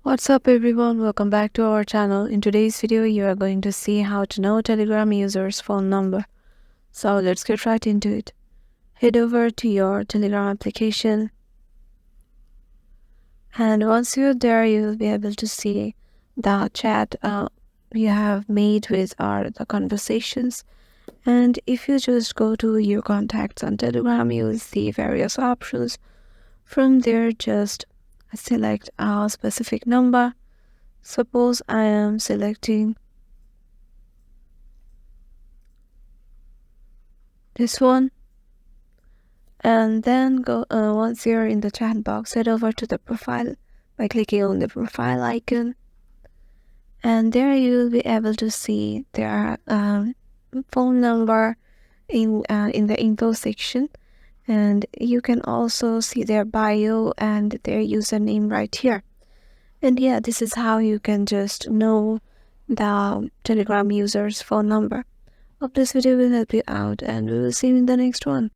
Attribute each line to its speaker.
Speaker 1: What's up everyone, welcome back to our channel. In today's video you are going to see how to know Telegram users phone number. So let's get right into it. Head over to your Telegram application, and once you're there you will be able to see the chat you have made with the conversations. And if you just go to your contacts on Telegram, you will see various options. From there, just select a specific number. Suppose I am selecting this one, and then go once you're in the chat box, head over to the profile by clicking on the profile icon, and there you will be able to see their phone number in the info section, and you can also see their bio and their username right here. And yeah, this is how you can just know the Telegram user's phone number. Hope this video will help you out, and we will see you in the next one.